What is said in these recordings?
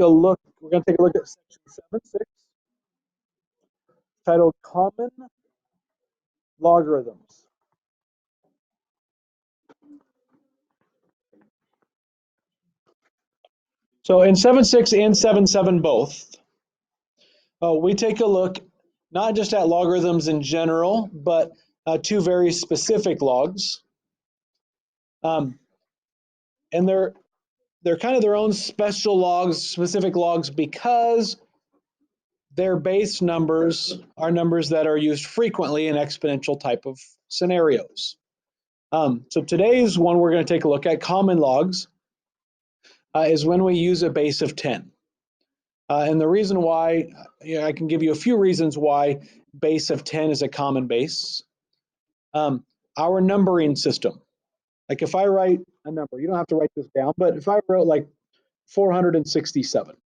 a look. We're going to take a look at section 7.6, titled Common Logarithms. So in 7.6 and 7.7 both, we take a look not just at logarithms in general, but two very specific logs. And they're kind of their own special logs, specific logs, because their base numbers are numbers that are used frequently in exponential type of scenarios. So today's one we're going to take a look at, common logs, is when we use a base of 10. And the reason why, I can give you a few reasons why base of 10 is a common base. Our numbering system, like if I write a number, you don't have to write this down, but if I wrote like 467,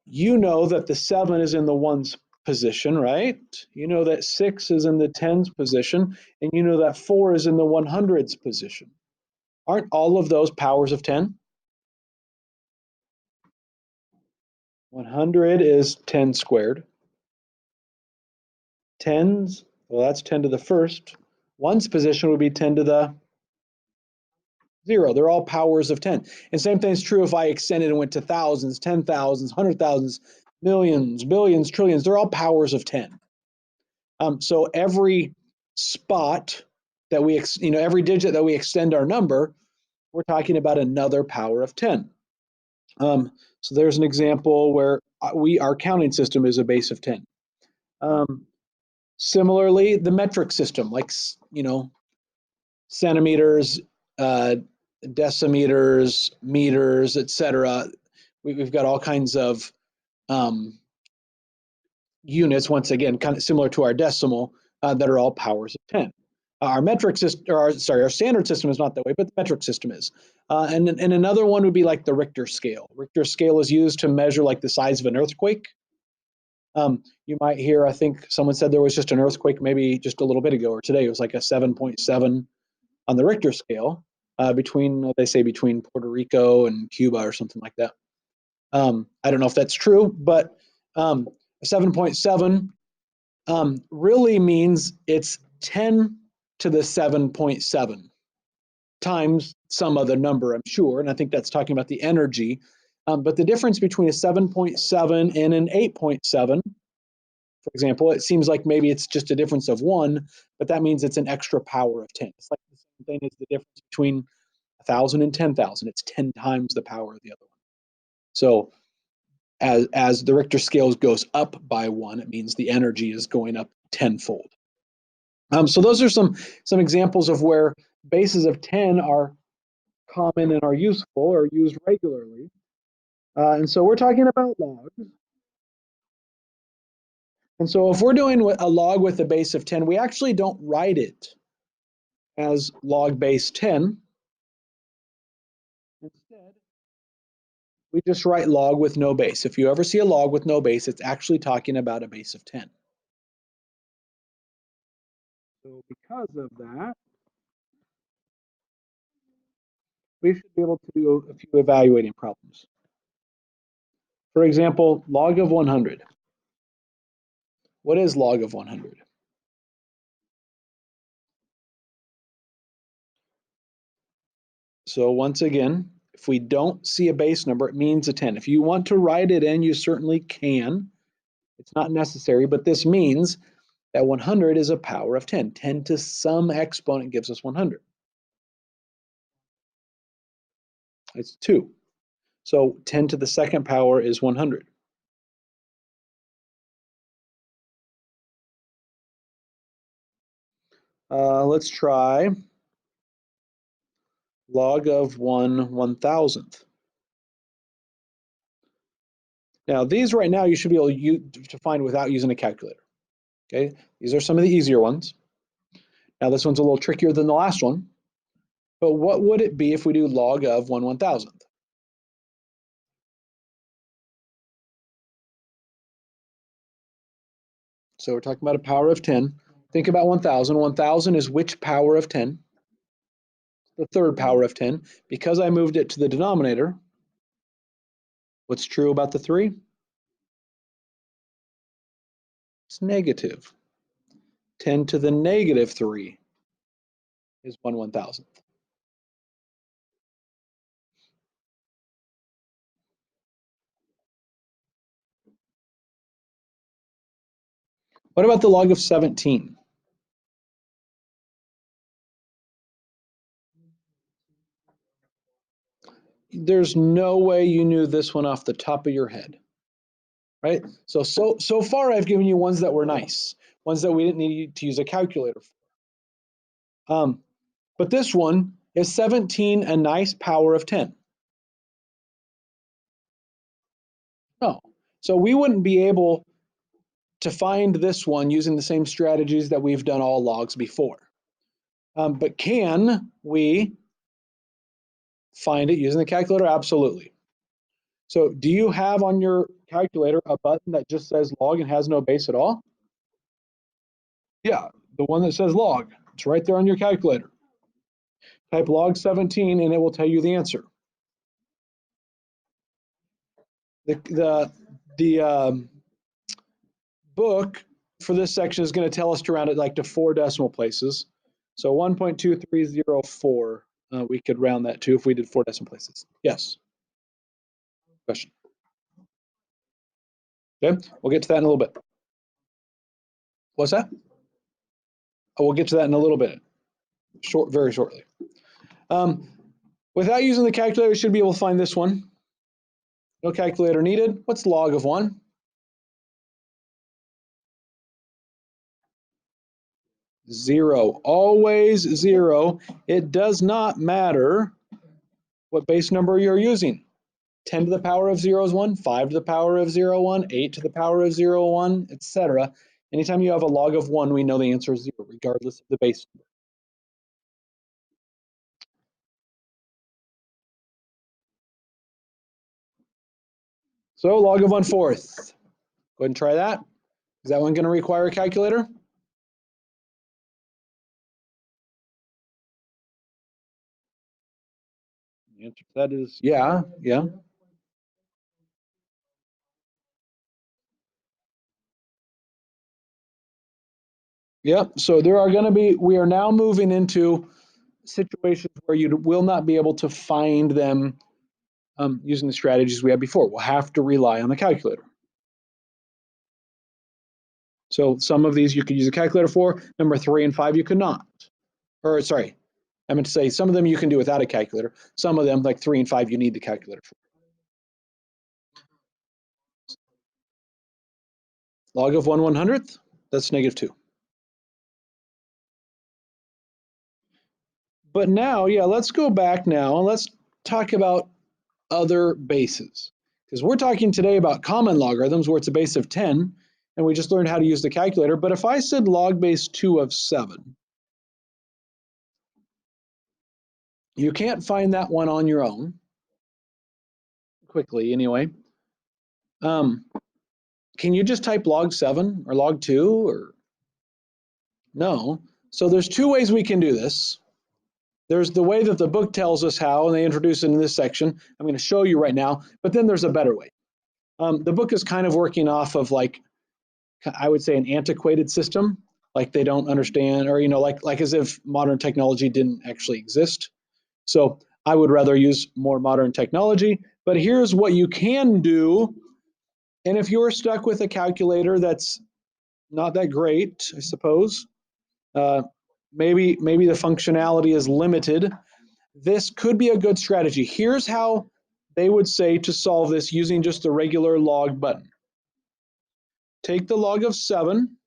you know that the 7 is in the 1's position, right? You know that 6 is in the 10's position, and you know that 4 is in the 100's position. Aren't all of those powers of 10? 100 is 10 squared. 10's, well, that's 10 to the first. 1's position would be 10 to the 0. They're all powers of 10. And same thing is true if I extended and went to thousands, 10,000s, 100,000s, millions, billions, trillions. They're all powers of 10. So every spot that we, every digit that we extend our number, we're talking about another power of 10. So there's an example where our counting system is a base of 10. Similarly, the metric system, like, centimeters, decimeters, meters, etc. We've got all kinds of units, once again, kind of similar to our decimal, that are all powers of 10. Our metric system, our standard system is not that way, but the metric system is. And another one would be like the Richter scale. Richter scale is used to measure like the size of an earthquake. You might hear, I think someone said there was just an earthquake maybe just a little bit ago or today. It was like a 7.7 on the Richter scale, they say between Puerto Rico and Cuba or something like that. I don't know if that's true, but 7.7 really means it's 10 to the 7.7 times some other number, I'm sure, and I think that's talking about the energy. But the difference between a 7.7 and an 8.7, for example, it seems like maybe it's just a difference of 1, but that means it's an extra power of 10. It's like the same thing as the difference between 1,000 and 10,000. It's 10 times the power of the other one. So as the Richter scale goes up by 1, it means the energy is going up tenfold. So those are some examples of where bases of 10 are common and are useful or used regularly. And so we're talking about logs. And so if we're doing a log with a base of 10, we actually don't write it as log base 10. Instead, we just write log with no base. If you ever see a log with no base, it's actually talking about a base of 10. So because of that, we should be able to do a few evaluating problems. For example, log of 100. What is log of 100? So once again, if we don't see a base number, it means a 10. If you want to write it in, you certainly can. It's not necessary, but this means that 100 is a power of 10. 10 to some exponent gives us 100. It's 2. So 10 to the second power is 100. Let's try log of 1/1000th. Now these right now you should be able to find without using a calculator. Okay, these are some of the easier ones. Now this one's a little trickier than the last one, but what would it be if we do log of 1/1000th? So we're talking about a power of 10. Think about 1,000. 1,000 is which power of 10? The third power of 10. Because I moved it to the denominator, What's true about the 3? It's negative. 10 to the negative 3 is 1/1000th. What about the log of 17? There's no way you knew this one off the top of your head, right? So far I've given you ones that were nice, ones that we didn't need to use a calculator for. But this one is 17 a nice power of 10. No. So we wouldn't be able to find this one using the same strategies that we've done all logs before. But can we find it using the calculator? Absolutely. So do you have on your calculator a button that just says log and has no base at all? Yeah, the one that says log. It's right there on your calculator. Type log 17 and it will tell you the answer. The book for this section is going to tell us to round it like to 4 decimal places. So 1.2304, we could round that to if we did 4 decimal places. Yes. Question. Okay, we'll get to that in a little bit. What's that? Oh, we'll get to that in a little bit. Very shortly. Without using the calculator, you should be able to find this one. No calculator needed. What's log of 1? 0. Always 0. It does not matter what base number you're using. 10 to the power of 0 is 1, 5 to the power of 0, 1, 8 to the power of 0, 1, etc. Anytime you have a log of 1, we know the answer is 0, regardless of the base number. So log of 1/4. Go ahead and try that. Is that one going to require a calculator? The answer to that is yeah. Yep. So there are going to be, we are now moving into situations where you will not be able to find them using the strategies we had before. We'll have to rely on the calculator. So some of these you could use a calculator for. Number 3 and 5 you could not. Or sorry, I meant to say some of them you can do without a calculator. Some of them, like 3 and 5, you need the calculator for. Log of 1/100th, that's -2. But now, yeah, let's go back now and let's talk about other bases. Because we're talking today about common logarithms where it's a base of 10, and we just learned how to use the calculator. But if I said log base 2 of 7, you can't find that one on your own, quickly anyway. Can you just type log 7 or log 2 or? No. So there's 2 ways we can do this. There's the way that the book tells us how, and they introduce it in this section. I'm going to show you right now, but then there's a better way. The book is kind of working off of, like, I would say, an antiquated system, like they don't understand, or like as if modern technology didn't actually exist. So I would rather use more modern technology. But here's what you can do, and if you're stuck with a calculator that's not that great, I suppose, maybe the functionality is limited, this could be a good strategy. Here's how they would say to solve this using just the regular log button. Take the log of 7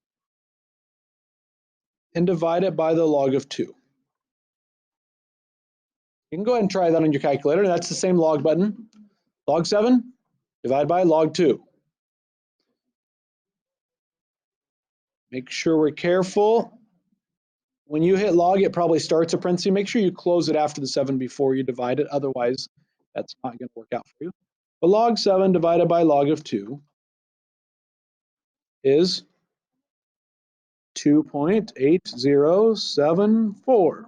and divide it by the log of 2. You can go ahead and try that on your calculator. That's the same log button. Log 7, divide by log 2. Make sure we're careful. When you hit log, it probably starts a parenthesis. Make sure you close it after the 7 before you divide it. Otherwise, that's not going to work out for you. But log 7 divided by log of 2 is 2.8074.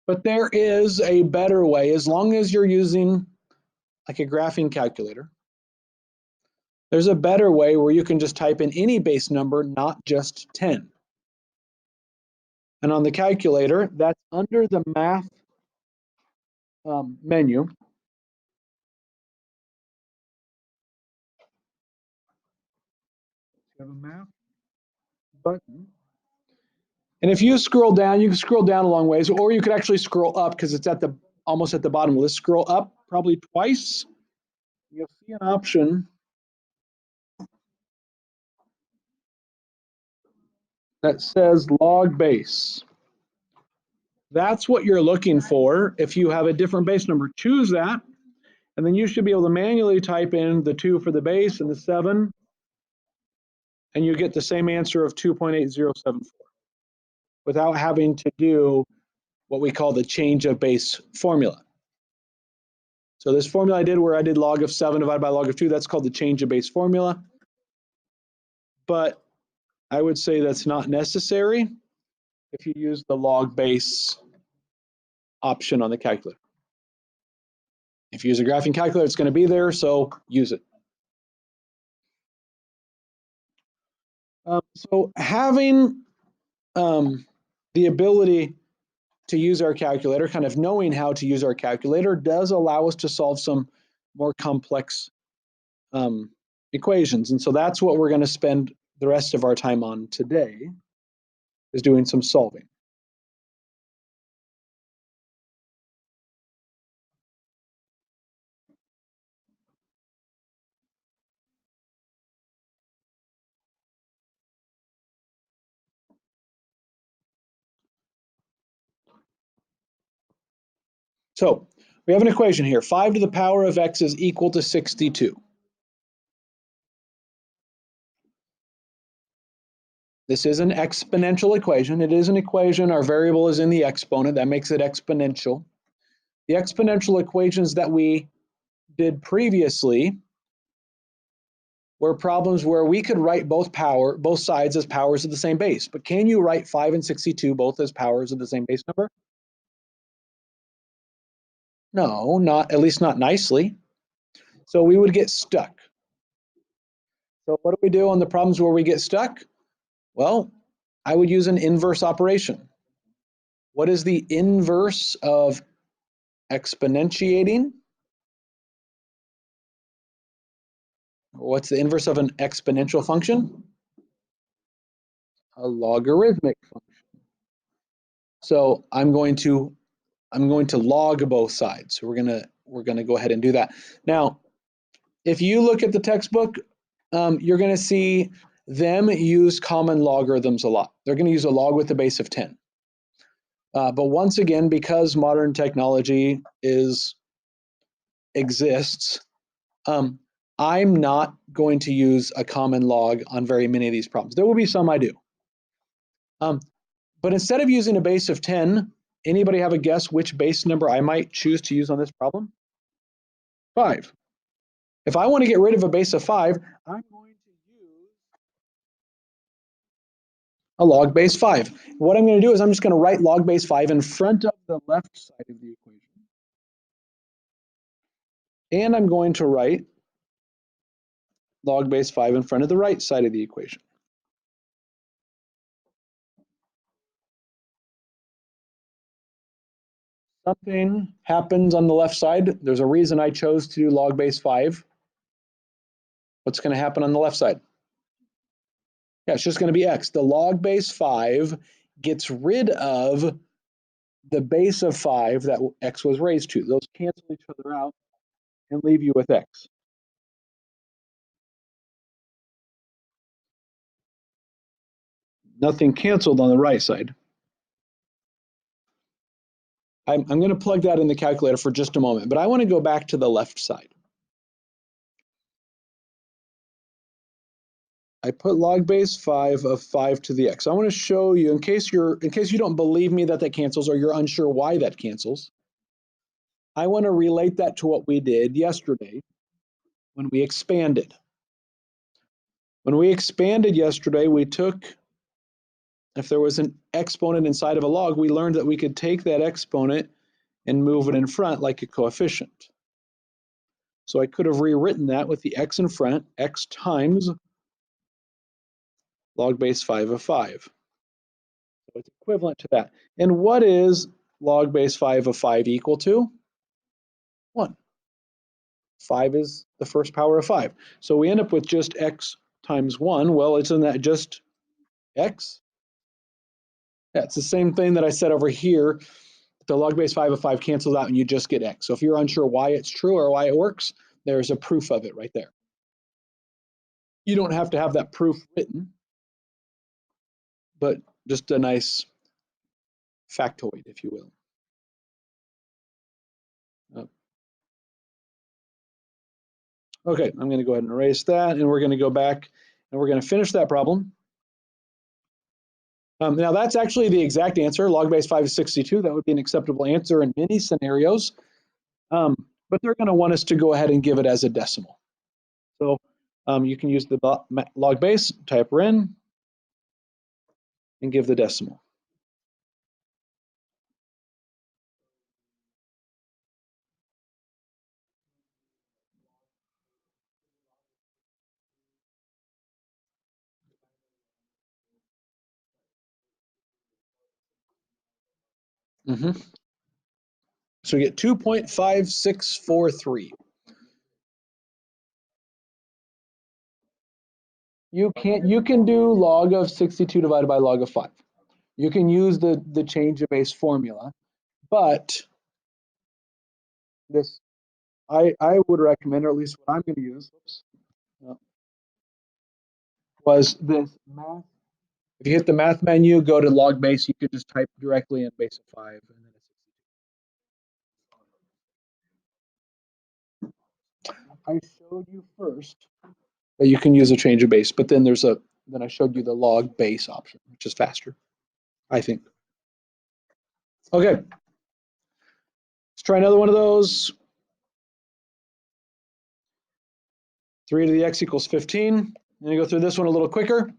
But there is a better way, as long as you're using like a graphing calculator, there's a better way where you can just type in any base number, not just 10. And on the calculator, that's under the math menu. You have a math button. And if you scroll down, you can scroll down a long ways, or you could actually scroll up because it's at the almost at the bottom. Let's scroll up probably twice. You'll see an option that says log base. That's what you're looking for. If you have a different base number, choose that, and then you should be able to manually type in the 2 for the base and the 7, and you get the same answer of 2.8074 without having to do what we call the change of base formula. So this formula I did where I did log of 7 divided by log of 2, that's called the change of base formula. But I would say that's not necessary if you use the log base option on the calculator. If you use a graphing calculator, it's going to be there, so use it. So having the ability to use our calculator, kind of knowing how to use our calculator, does allow us to solve some more complex equations. And so that's what we're going to spend the rest of our time on today, is doing some solving. So we have an equation here. 5 to the power of x is equal to 62. This is an exponential equation. It is an equation. Our variable is in the exponent. That makes it exponential. The exponential equations that we did previously were problems where we could write both sides as powers of the same base. But can you write 5 and 62 both as powers of the same base number? No, not, at least not nicely. So we would get stuck. So what do we do on the problems where we get stuck? Well, I would use an inverse operation. What is the inverse of exponentiating? What's the inverse of an exponential function? A logarithmic function. So I'm going to log both sides. So we're gonna go ahead and do that. Now, if you look at the textbook, you're gonna see them use common logarithms a lot. They're gonna use a log with the base of 10. But once again, because modern technology exists, I'm not going to use a common log on very many of these problems. There will be some I do. But instead of using a base of 10, anybody have a guess which base number I might choose to use on this problem? 5. If I want to get rid of a base of 5, I'm going to use a log base 5. What I'm going to do is I'm just going to write log base 5 in front of the left side of the equation. And I'm going to write log base 5 in front of the right side of the equation. Something happens on the left side. There's a reason I chose to do log base 5. What's going to happen on the left side? Yeah, it's just going to be x. The log base 5 gets rid of the base of 5 that x was raised to. Those cancel each other out and leave you with x. Nothing canceled on the right side. I'm going to plug that in the calculator for just a moment, but I want to go back to the left side. I put log base 5 of 5 to the x. I want to show you, in case you don't believe me that cancels, or you're unsure why that cancels, I want to relate that to what we did yesterday when we expanded. When we expanded yesterday, we took, if there was an exponent inside of a log, we learned that we could take that exponent and move it in front like a coefficient. So I could have rewritten that with the x in front, x times log base 5 of 5. So it's equivalent to that. And what is log base 5 of 5 equal to? 1. 5 is the first power of 5. So we end up with just x times 1. Well, isn't that just x? Yeah, it's the same thing that I said over here. The log base 5 of 5 cancels out and you just get x. So if you're unsure why it's true or why it works, there's a proof of it right there. You don't have to have that proof written, but just a nice factoid, if you will. Okay, I'm going to go ahead and erase that, and we're going to go back and we're going to finish that problem. Now that's actually the exact answer. Log base 5 is 62. That would be an acceptable answer in many scenarios, but they're going to want us to go ahead and give it as a decimal. So you can use the log base, type in, and give the decimal. So we get 2.5643. You can do log of 62 divided by log of 5. You can use the change of base formula, but this I would recommend, or at least what I'm going to use, was this math. If you hit the math menu, go to log base, you could just type directly in base of 5. And then I showed you first that you can use a change of base, but then then I showed you the log base option, which is faster, I think. Okay, let's try another one of those. 3 to the x equals 15. I'm going to go through this one a little quicker.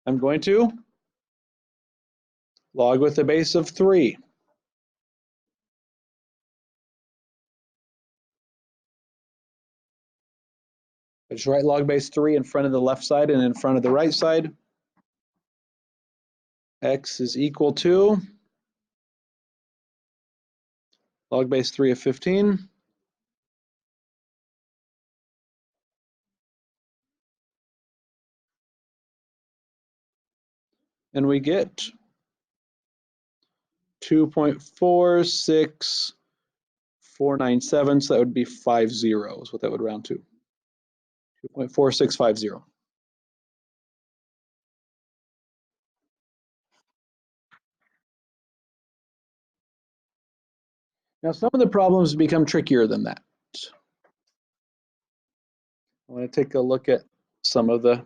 I'm going to log with the base of 3. I just write log base 3 in front of the left side and in front of the right side. X is equal to log base 3 of 15. And we get 2.46497, so that would be 50 is what that would round to. 2.4650. Now some of the problems become trickier than that. I want to take a look at some of the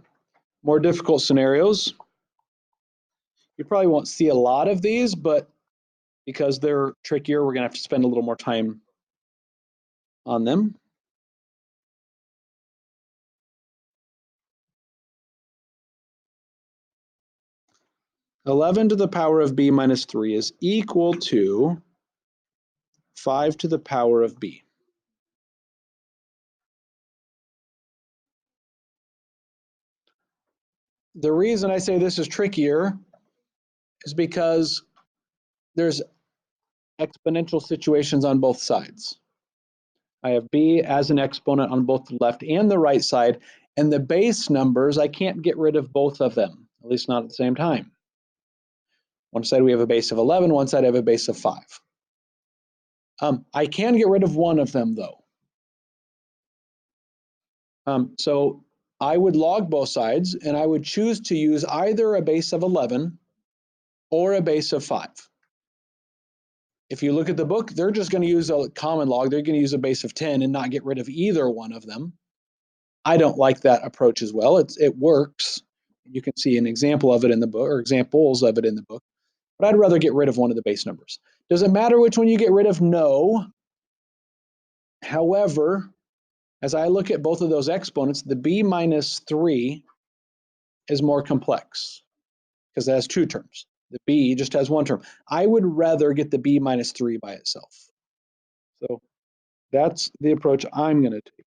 more difficult scenarios. You probably won't see a lot of these, but because they're trickier, we're going to have to spend a little more time on them. (11 to the power of b minus 3 is equal to 5 to the power of b. The reason I say this is trickier is because there's exponential situations on both sides. I have b as an exponent on both the left and the right side, and the base numbers, I can't get rid of both of them, at least not at the same time. One side we have a base of 11, one side I have a base of 5. I can get rid of one of them though. So I would log both sides and I would choose to use either a base of 11 or a base of 5. If you look at the book, they're just going to use a common log. They're going to use a base of 10 and not get rid of either one of them. I don't like that approach as well. It works. You can see an example of it in the book, or examples of it in the book. But I'd rather get rid of one of the base numbers. Does it matter which one you get rid of? No. However, as I look at both of those exponents, the b minus 3 is more complex because it has two terms. The b just has one term. I would rather get the b minus 3 by itself. So That's the approach I'm going to take.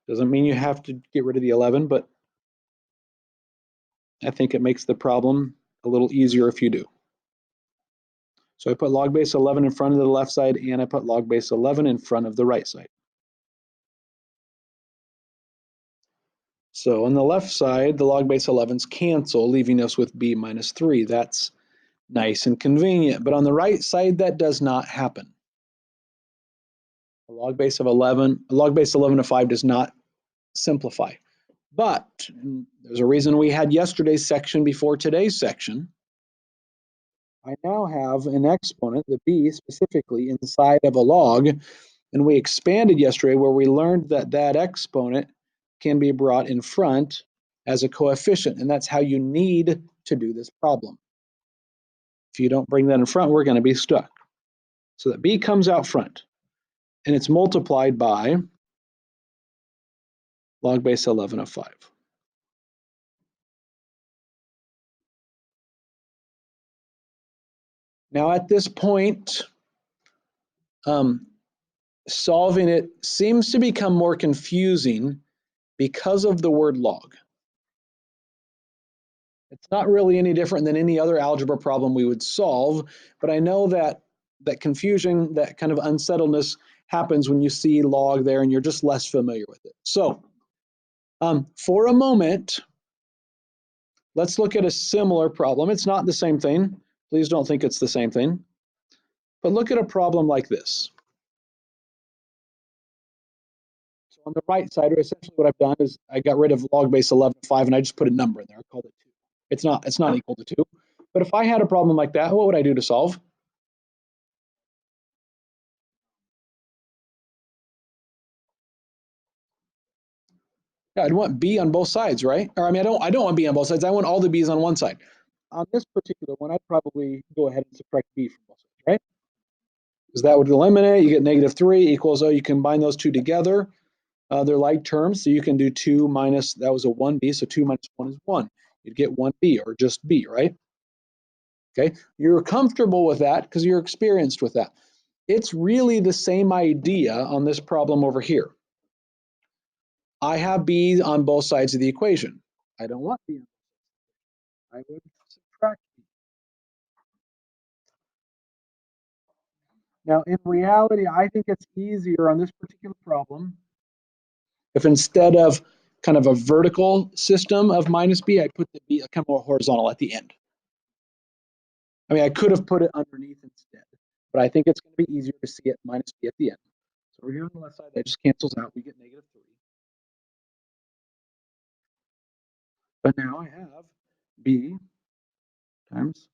Doesn't mean you have to get rid of the 11, but I think it makes the problem a little easier if you do. So I put log base 11 in front of the left side, and I put log base 11 in front of the right side. So on the left side, the log base 11s cancel, leaving us with b minus 3. That's nice and convenient. But on the right side, that does not happen. A log base of 11, a log base 11 of 5 does not simplify. But there's a reason we had yesterday's section before today's section. I now have an exponent, the b specifically, inside of a log, and we expanded yesterday where we learned that that exponent can be brought in front as a coefficient, and that's how you need to do this problem. If you don't bring that in front, we're going to be stuck. So that b comes out front, and it's multiplied by log base 11 of 5. Now at this point, solving it seems to become more confusing because of the word log. It's not really any different than any other algebra problem we would solve, but I know that confusion, that kind of unsettledness happens when you see log there and you're just less familiar with it. So for a moment, let's look at a similar problem. It's not the same thing. Please don't think it's the same thing. But look at a problem like this. So on the right side, essentially what I've done is I got rid of log base 11 of 5 and I just put a number in there. I called it 2. It's not equal to 2. But if I had a problem like that, what would I do to solve? Yeah, I'd want b on both sides, right? Or I mean, I don't want b on both sides. I want all the b's on one side. On this particular one, I'd probably go ahead and subtract b from both sides, right? Because that would eliminate. You get negative 3 equals, you combine those two together. They're like terms, so you can do 2 minus, that was a 1b, so 2 minus 1 is 1. You'd get 1b, or just b, right? Okay, you're comfortable with that because you're experienced with that. It's really the same idea on this problem over here. I have b on both sides of the equation. I don't want b on both sides. I would subtract b. Now, in reality, I think it's easier on this particular problem if instead of kind of a vertical system of minus b, I put the b kind of more horizontal at the end. I mean, I could have put it underneath instead, but I think it's going to be easier to see it minus b at the end. So over here on the left side, that just cancels out. We get negative 3. But now I have b times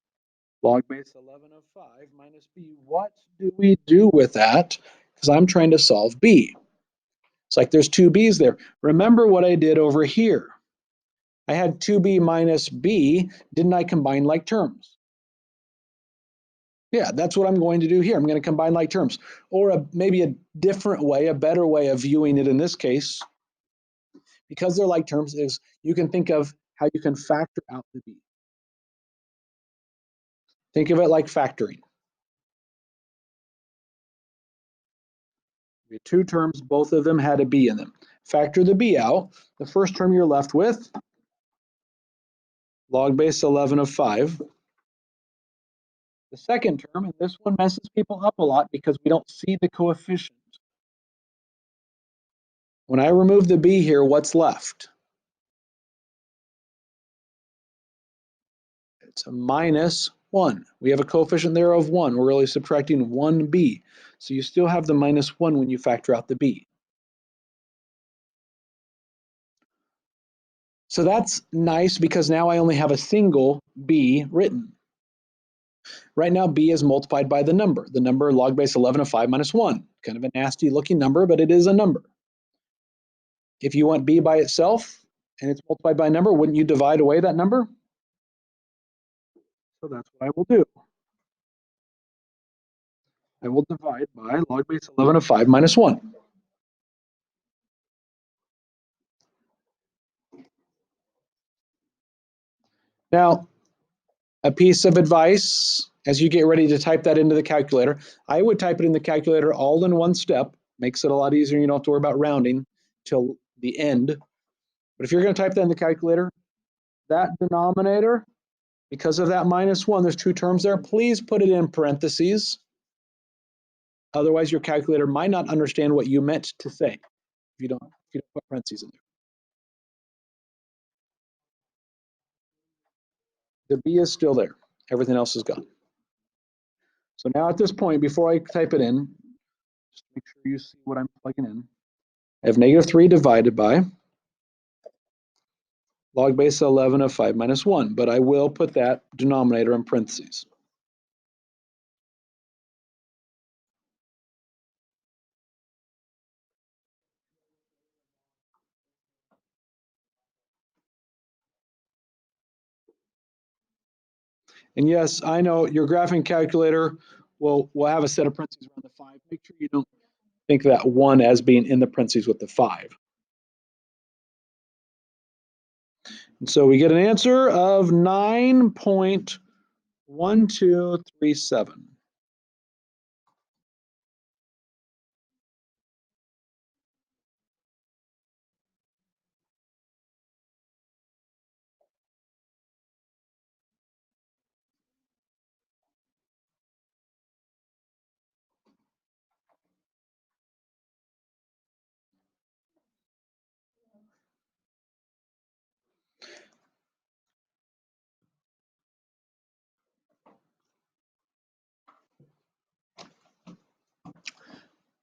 log base 11 of 5 minus b. What do we do with that? Because I'm trying to solve b. It's like there's two b's there. Remember what I did over here. I had 2b minus b. Didn't I combine like terms? Yeah, that's what I'm going to do here. I'm going to combine like terms. Or maybe a different way, a better way of viewing it in this case, because they're like terms, is you can think of how you can factor out the b. Think of it like factoring. We had two terms, both of them had a b in them. Factor the b out. The first term you're left with, log base 11 of 5. The second term, and this one messes people up a lot because we don't see the coefficient. When I remove the b here, what's left? It's a minus 1. We have a coefficient there of 1. We're really subtracting 1b. So you still have the minus 1 when you factor out the b. So that's nice because now I only have a single b written. Right now, b is multiplied by the number log base 11 of 5 minus 1. Kind of a nasty looking number, but it is a number. If you want b by itself and it's multiplied by a number, wouldn't you divide away that number? So that's what I will do. I will divide by log base 11 of 5 minus 1. Now, a piece of advice, as you get ready to type that into the calculator. I would type it in the calculator all in one step. Makes it a lot easier. You don't have to worry about rounding till the end. But if you're going to type that in the calculator, that denominator, because of that -1, there's two terms there, please put it in parentheses. Otherwise, your calculator might not understand what you meant to say if you don't put parentheses in there. The B is still there. Everything else is gone. So now at this point, before I type it in, just make sure you see what I'm plugging in. I have -3 divided by log base 11 of 5 minus 1, but I will put that denominator in parentheses. And yes, I know your graphing calculator will have a set of parentheses around the 5. Make sure you don't think that 1 as being in the parentheses with the 5. And so we get an answer of 9.1237.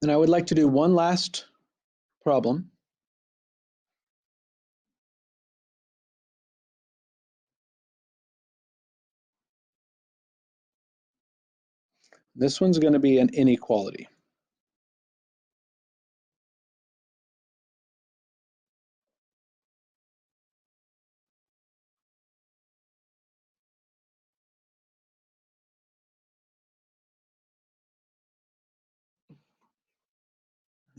And I would like to do one last problem. This one's going to be an inequality.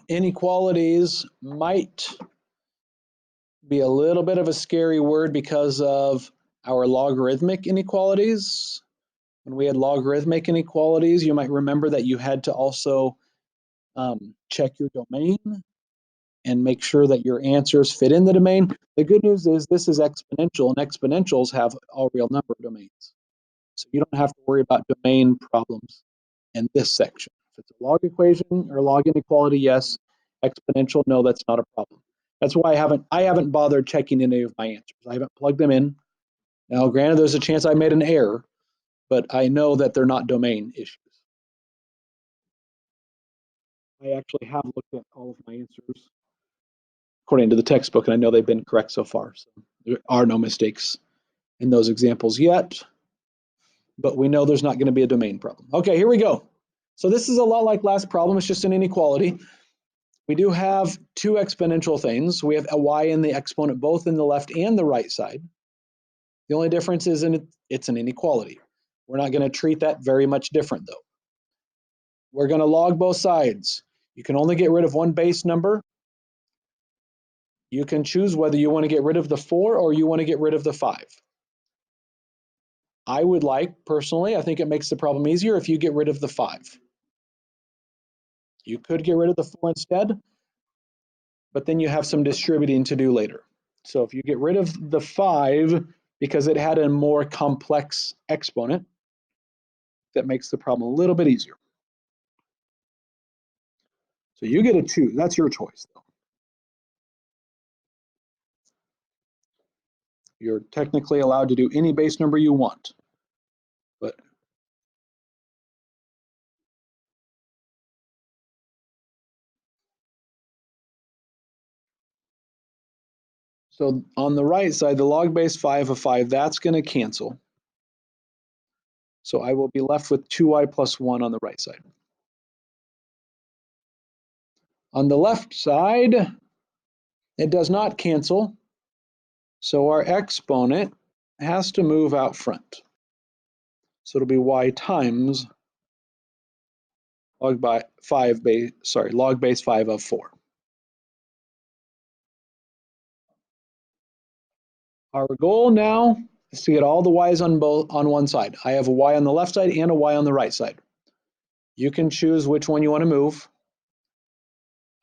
Inequalities might be a little bit of a scary word because of our logarithmic inequalities. When we had logarithmic inequalities, you might remember that you had to also check your domain and make sure that your answers fit in the domain. The good news is this is exponential, and exponentials have all real number domains. So you don't have to worry about domain problems in this section. If it's a log equation or log inequality, yes. Exponential, no, that's not a problem. That's why I haven't bothered checking any of my answers. I haven't plugged them in. Now, granted, there's a chance I made an error, but I know that they're not domain issues. I actually have looked at all of my answers according to the textbook, and I know they've been correct so far. So there are no mistakes in those examples yet, but we know there's not going to be a domain problem. Okay, here we go. So this is a lot like last problem. It's just an inequality. We do have two exponential things. We have a y and the exponent both in the left and the right side. The only difference is it's an inequality. We're not going to treat that very much different, though. We're going to log both sides. You can only get rid of one base number. You can choose whether you want to get rid of the 4 or you want to get rid of the 5. I would like, personally, I think it makes the problem easier if you get rid of the 5. You could get rid of the 4 instead, but then you have some distributing to do later. So if you get rid of the 5 because it had a more complex exponent, that makes the problem a little bit easier. So you get to choose. That's your choice, though. You're technically allowed to do any base number you want, but so on the right side, the log base 5 of 5, that's going to cancel. So I will be left with 2y plus 1 on the right side. On the left side, it does not cancel. So our exponent has to move out front. So it'll be y times log base 5 of 4. Our goal now is to get all the y's on one side. I have a y on the left side and a y on the right side. You can choose which one you want to move.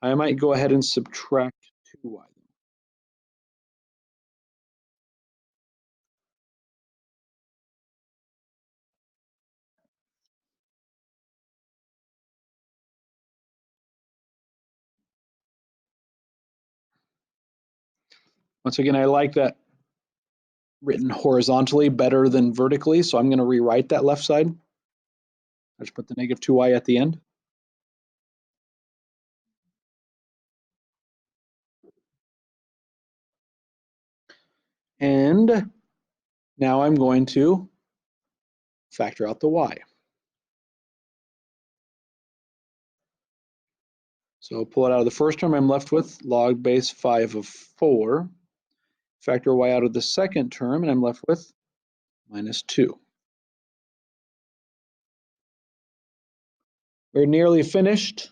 I might go ahead and subtract 2y. Once again, I like that written horizontally better than vertically, so I'm going to rewrite that left side. I just put the negative 2y at the end. And now I'm going to factor out the y. So pull it out of the first term, I'm left with log base 5 of 4. Factor y out of the second term, and I'm left with minus 2. We're nearly finished.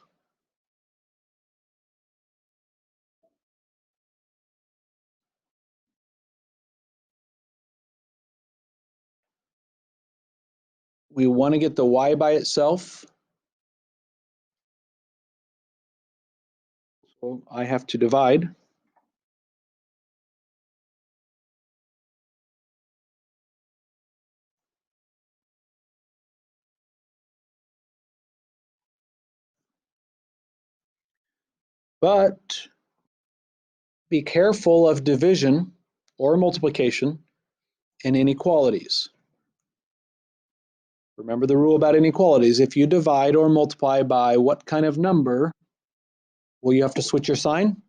We want to get the y by itself. So I have to divide. But be careful of division or multiplication and inequalities. Remember the rule about inequalities. If you divide or multiply by what kind of number, will you have to switch your sign?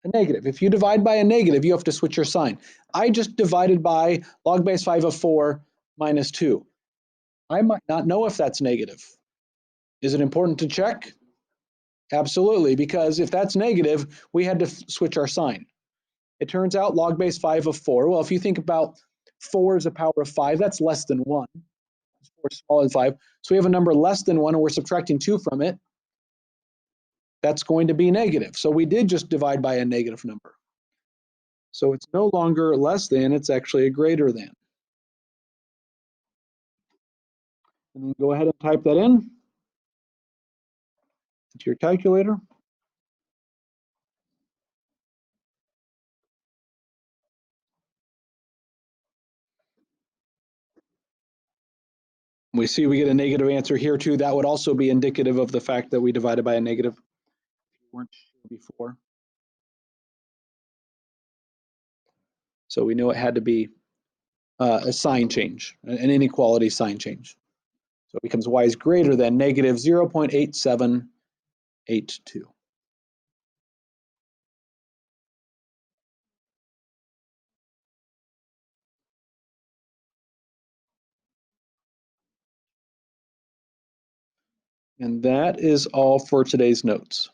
A negative. If you divide by a negative, you have to switch your sign. I just divided by log base 5 of 4 minus 2. I might not know if that's negative. Is it important to check? Absolutely, because if that's negative, we had to switch our sign. It turns out log base 5 of 4, well, if you think about 4 is a power of 5, that's less than 1. 4 is smaller than 5. So we have a number less than 1, and we're subtracting 2 from it. That's going to be negative. So we did just divide by a negative number. So it's no longer less than, it's actually a greater than. And then go ahead and type that in into your calculator. We see we get a negative answer here too. That would also be indicative of the fact that we divided by a negative. Weren't sure before. So we knew it had to be a sign change, an inequality sign change. So it becomes y is greater than negative 0.8782. And that is all for today's notes.